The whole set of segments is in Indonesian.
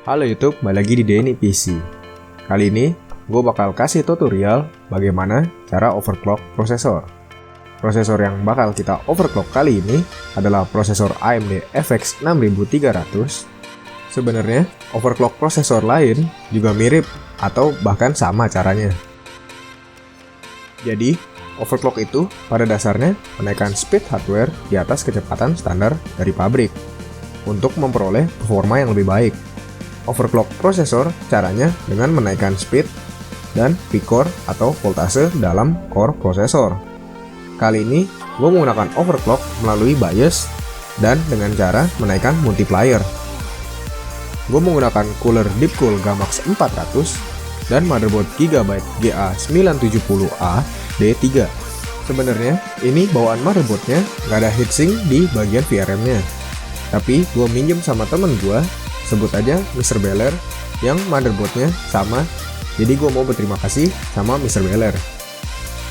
Halo YouTube, balik lagi di Denny PC. Kali ini, gue bakal kasih tutorial bagaimana cara overclock prosesor. Prosesor yang bakal kita overclock kali ini adalah prosesor AMD FX 6300. Sebenarnya, overclock prosesor lain juga mirip atau bahkan sama caranya. Jadi, overclock itu pada dasarnya menaikkan speed hardware di atas kecepatan standar dari pabrik untuk memperoleh performa yang lebih baik. Overclock prosesor caranya dengan menaikkan speed dan V-core atau voltase dalam core prosesor. Kali ini gue menggunakan overclock melalui BIOS dan dengan cara menaikkan multiplier. Gue menggunakan cooler Deepcool Gamax 400 dan motherboard Gigabyte GA970A D3. Sebenarnya ini bawaan motherboardnya nggak ada heatsink di bagian VRM-nya, tapi gue minjem sama temen gue, sebut aja Mr. Beller, yang motherboardnya sama, jadi gue mau berterima kasih sama Mr. Beller.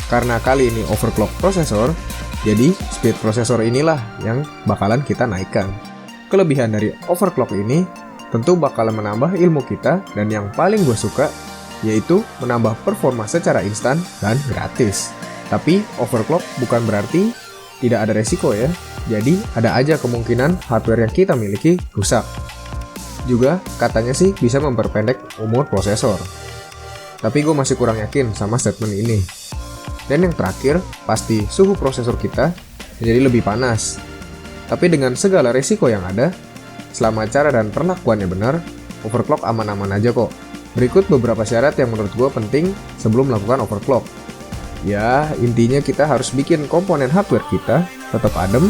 Karena kali ini overclock prosesor, jadi speed prosesor inilah yang bakalan kita naikkan. Kelebihan dari overclock ini tentu bakalan menambah ilmu kita, dan yang paling gue suka yaitu menambah performa secara instan dan gratis. Tapi overclock bukan berarti tidak ada resiko ya, jadi ada aja kemungkinan hardware yang kita miliki rusak. Juga katanya sih bisa memperpendek umur prosesor, tapi gue masih kurang yakin sama statement ini. Dan yang terakhir, pasti suhu prosesor kita menjadi lebih panas. Tapi dengan segala resiko yang ada, selama cara dan perlakuannya benar, overclock aman-aman aja kok. Berikut beberapa syarat yang menurut gue penting sebelum melakukan overclock. Ya, intinya kita harus bikin komponen hardware kita tetap adem,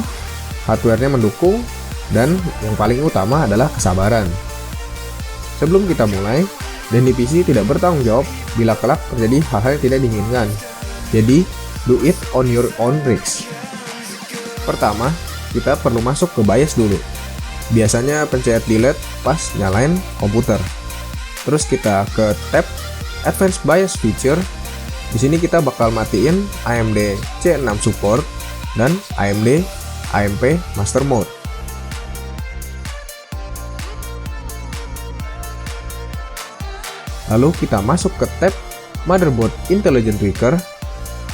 hardware-nya mendukung, dan yang paling utama adalah kesabaran. Sebelum kita mulai, Denny PC tidak bertanggung jawab bila kelak terjadi hal-hal yang tidak diinginkan. Jadi, do it on your own risk. Pertama, kita perlu masuk ke BIOS dulu. Biasanya pencet delete pas nyalain komputer. Terus kita ke tab Advanced BIOS Feature. Di sini kita bakal matiin AMD C6 support dan AMD AMP Master Mode. Lalu kita masuk ke tab Motherboard Intelligent Tweaker.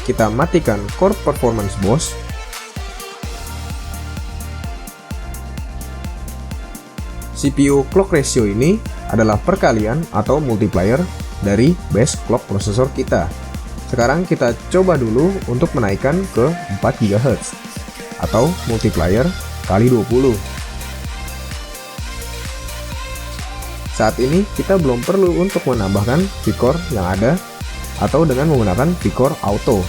Kita matikan Core Performance BOS. CPU clock ratio ini adalah perkalian atau multiplier dari base clock prosesor kita. Sekarang kita coba dulu untuk menaikkan ke 4 GHz atau multiplier kali 20. Saat ini kita belum perlu untuk menambahkan V-core yang ada atau dengan menggunakan V-core auto.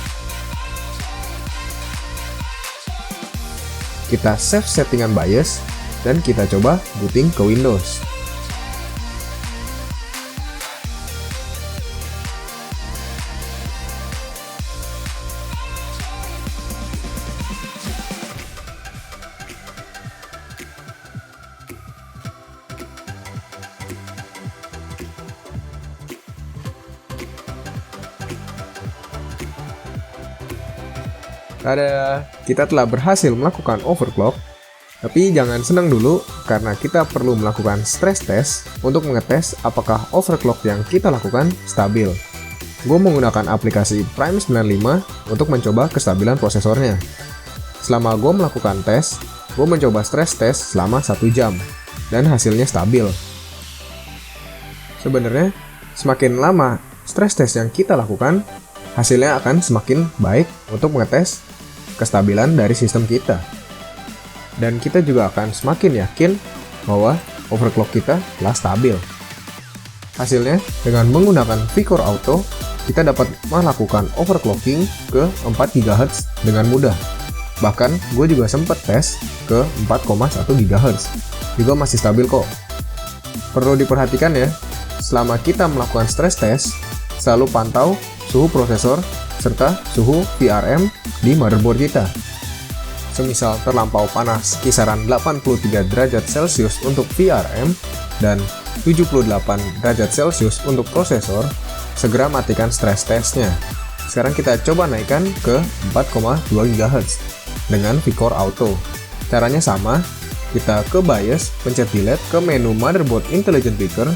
Kita save settingan BIOS dan kita coba booting ke Windows. Tada, kita telah berhasil melakukan overclock. Tapi jangan senang dulu, karena kita perlu melakukan stress test untuk mengetes apakah overclock yang kita lakukan stabil. Gue menggunakan aplikasi Prime 95 untuk mencoba kestabilan prosesornya. Selama gue melakukan tes, gue mencoba stress test selama 1 jam, dan hasilnya stabil. Sebenarnya, semakin lama stress test yang kita lakukan, hasilnya akan semakin baik untuk mengetes kestabilan dari sistem kita. Dan kita juga akan semakin yakin bahwa overclock kita telah stabil. Hasilnya, dengan menggunakan V-core auto, kita dapat melakukan overclocking ke 4 GHz dengan mudah. Bahkan, gue juga sempat tes ke 4,1 GHz. Juga masih stabil kok. Perlu diperhatikan ya, selama kita melakukan stress test, selalu pantau suhu prosesor serta suhu VRM di motherboard kita. Semisal terlampau panas kisaran 83 derajat Celcius untuk VRM dan 78 derajat Celcius untuk prosesor, segera matikan stress testnya. Sekarang kita coba naikkan ke 4,2 GHz dengan V-core auto. Caranya sama, kita ke BIOS, pencet delete ke menu motherboard intelligent picker,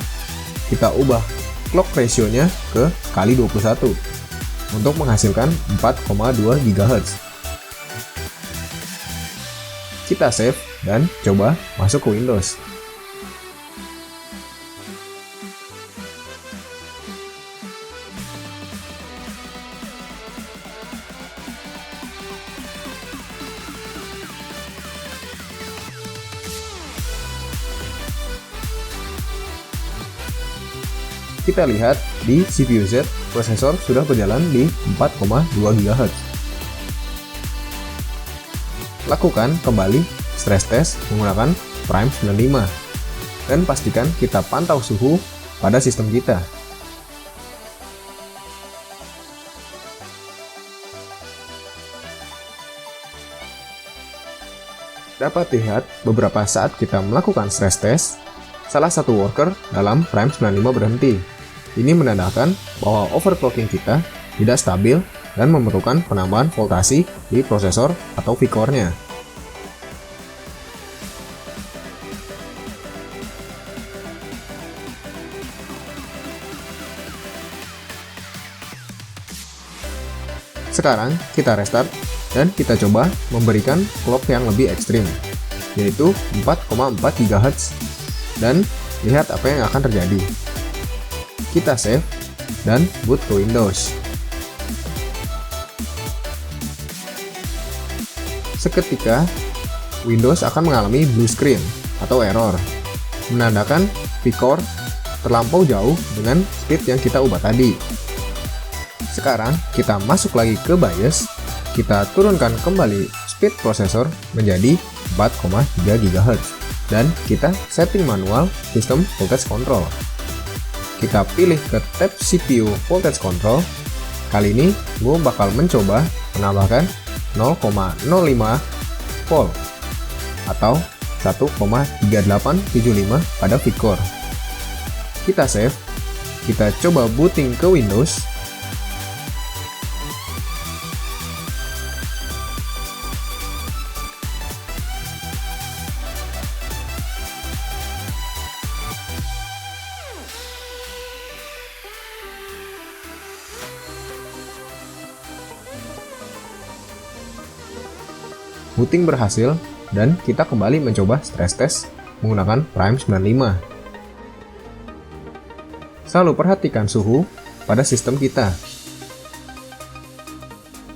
kita ubah clock ratio-nya ke kali 21 untuk menghasilkan 4,2 GHz. Kita save dan coba masuk ke Windows. Kita lihat di CPU Z, prosesor sudah berjalan di 4,2 GHz. Lakukan kembali stress test menggunakan Prime 95 dan pastikan kita pantau suhu pada sistem kita. Dapat lihat beberapa saat kita melakukan stress test, salah satu worker dalam Prime 95 berhenti. Ini menandakan bahwa overclocking kita tidak stabil dan memerlukan penambahan voltasi di prosesor atau V-core-nya. Sekarang kita restart dan kita coba memberikan clock yang lebih ekstrim, yaitu 4,4 GHz, dan lihat apa yang akan terjadi. Kita save dan boot ke Windows. Seketika, Windows akan mengalami blue screen atau error, menandakan V-core terlampau jauh dengan speed yang kita ubah tadi. Sekarang kita masuk lagi ke BIOS, kita turunkan kembali speed prosesor menjadi 4,3 GHz, dan kita setting manual sistem voltage control. Kita pilih ke tab CPU voltage control. Kali ini gue bakal mencoba menambahkan 0,05 volt atau 1,3875 pada V-core. Kita save, kita coba booting ke Windows. Booting berhasil dan kita kembali mencoba stress test menggunakan Prime 95. Selalu perhatikan suhu pada sistem kita.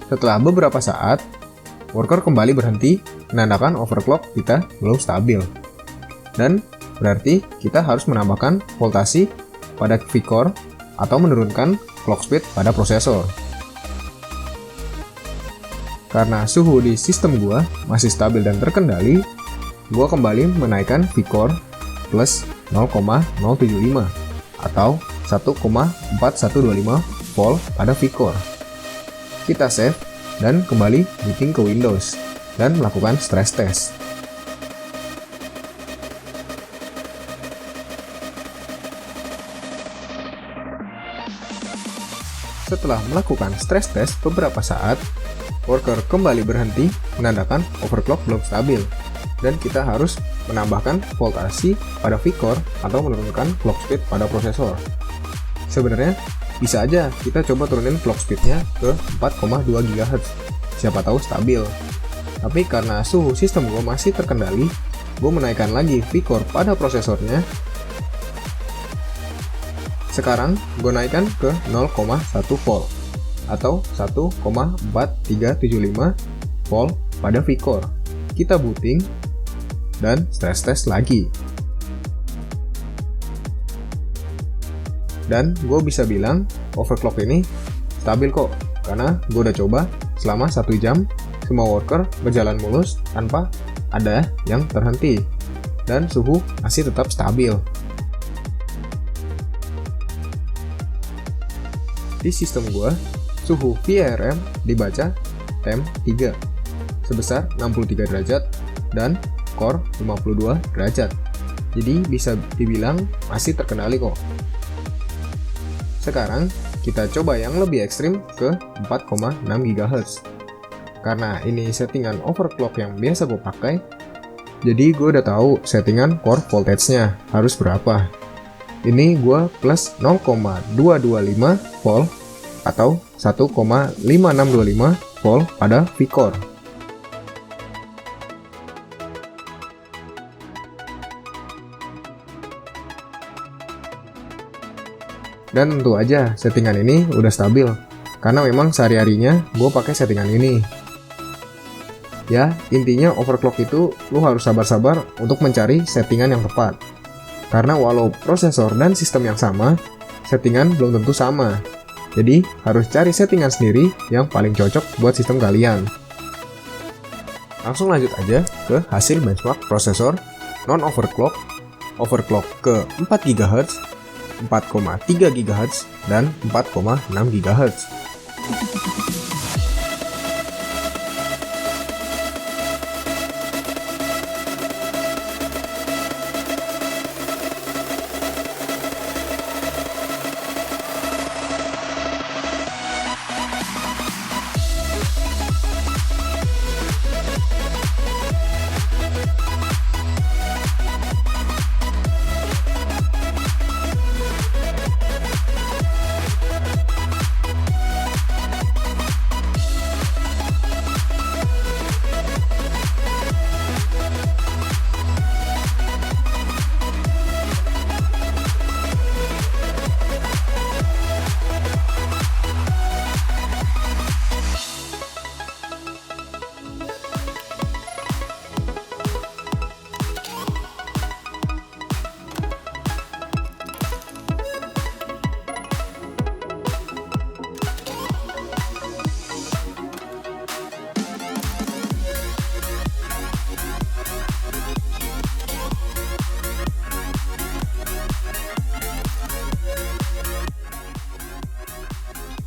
Setelah beberapa saat, worker kembali berhenti, menandakan overclock kita belum stabil. Dan berarti kita harus menambahkan voltasi pada V-core atau menurunkan clock speed pada prosesor. Karena suhu di sistem gua masih stabil dan terkendali, gua kembali menaikkan V-core plus 0,075 atau 1,4125 volt pada V-core. Kita save dan kembali booting ke Windows dan melakukan stress test. Setelah melakukan stress test beberapa saat, worker kembali berhenti, menandakan overclock belum stabil, dan kita harus menambahkan voltasi pada V-core atau menurunkan clock speed pada prosesor. Sebenarnya bisa aja kita coba turunin clock speednya ke 4,2 GHz, siapa tahu stabil. Tapi karena suhu sistem gue masih terkendali, gue menaikkan lagi V-core pada prosesornya. Sekarang gue naikkan ke 0,1 volt atau 1,4375 volt pada V-core. Kita booting dan stress test lagi. Dan gue bisa bilang overclock ini stabil kok, karena gue udah coba selama 1 jam, semua worker berjalan mulus tanpa ada yang terhenti, dan suhu masih tetap stabil. Di sistem gue, suhu VRM dibaca temp 3 sebesar 63 derajat dan core 52 derajat. Jadi bisa dibilang masih terkendali kok. Sekarang kita coba yang lebih ekstrim ke 4,6 GHz. Karena ini settingan overclock yang biasa gue pakai, Jadi gue udah tahu settingan core voltage-nya harus berapa. Ini gue plus 0,225 volt atau 1,5625 volt pada V-core. Dan tentu aja settingan ini udah stabil, karena memang sehari-harinya gue pakai settingan ini. Ya, intinya overclock itu lu harus sabar-sabar untuk mencari settingan yang tepat. Karena walau prosesor dan sistem yang sama, settingan belum tentu sama. Jadi, harus cari settingan sendiri yang paling cocok buat sistem kalian. Langsung lanjut aja ke hasil benchmark prosesor non-overclock, overclock ke 4 GHz, 4,3 GHz, dan 4,6 GHz.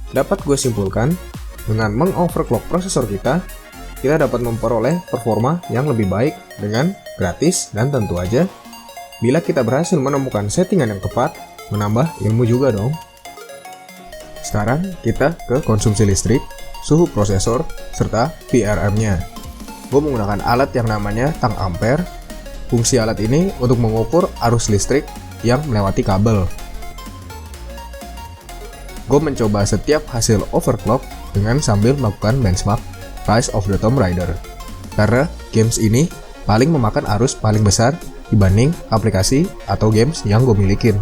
Dapat gue simpulkan, dengan mengoverclock prosesor kita dapat memperoleh performa yang lebih baik dengan gratis, dan tentu aja, bila kita berhasil menemukan settingan yang tepat, menambah ilmu juga dong. Sekarang kita ke konsumsi listrik, suhu prosesor, serta VRM-nya. Gue menggunakan alat yang namanya tang ampere. Fungsi alat ini untuk mengukur arus listrik yang melewati kabel. Gue mencoba setiap hasil overclock dengan sambil melakukan benchmark Rise of the Tomb Raider. Karena games ini paling memakan arus paling besar dibanding aplikasi atau games yang gue milikin.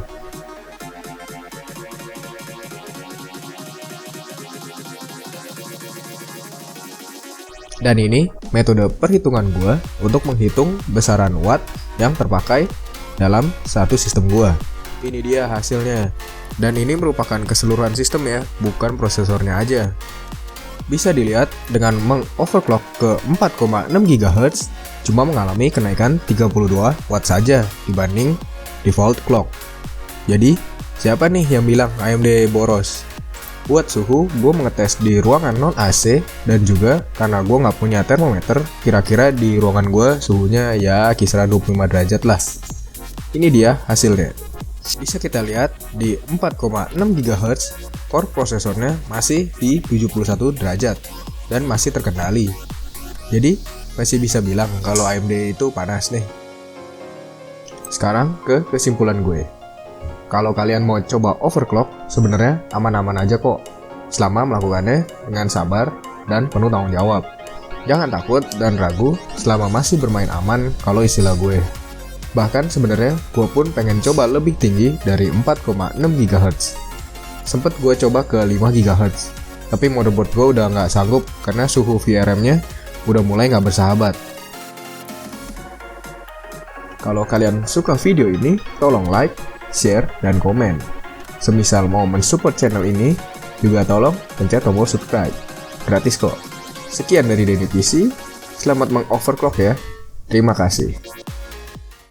Dan ini metode perhitungan gue untuk menghitung besaran watt yang terpakai dalam satu sistem gue. Ini dia hasilnya. Dan ini merupakan keseluruhan sistem ya, bukan prosesornya aja. Bisa dilihat dengan mengoverclock ke 4,6 GHz cuma mengalami kenaikan 32 watt saja dibanding default clock. Jadi, siapa nih yang bilang AMD boros? Buat suhu, gue mengetes di ruangan non-AC, dan juga karena gue nggak punya termometer, kira-kira di ruangan gue suhunya ya kisaran 25 derajat lah. Ini dia hasilnya. Bisa kita lihat di 4,6 GHz, core prosesornya masih di 71 derajat dan masih terkendali. Jadi masih bisa bilang kalau AMD itu panas nih. Sekarang ke kesimpulan gue. Kalau kalian mau coba overclock, sebenarnya aman-aman aja kok, selama melakukannya dengan sabar dan penuh tanggung jawab. Jangan takut dan ragu selama masih bermain aman kalau istilah gue. Bahkan sebenarnya gue pun pengen coba lebih tinggi dari 4,6 GHz. Sempet gue coba ke 5 GHz, tapi motherboard gue udah nggak sanggup karena suhu VRM-nya udah mulai nggak bersahabat. Kalau kalian suka video ini, tolong like, share, dan komen. Semisal mau mensupport channel ini, juga tolong pencet tombol subscribe. Gratis kok. Sekian dari Denny PC, selamat mengoverclock ya. Terima kasih.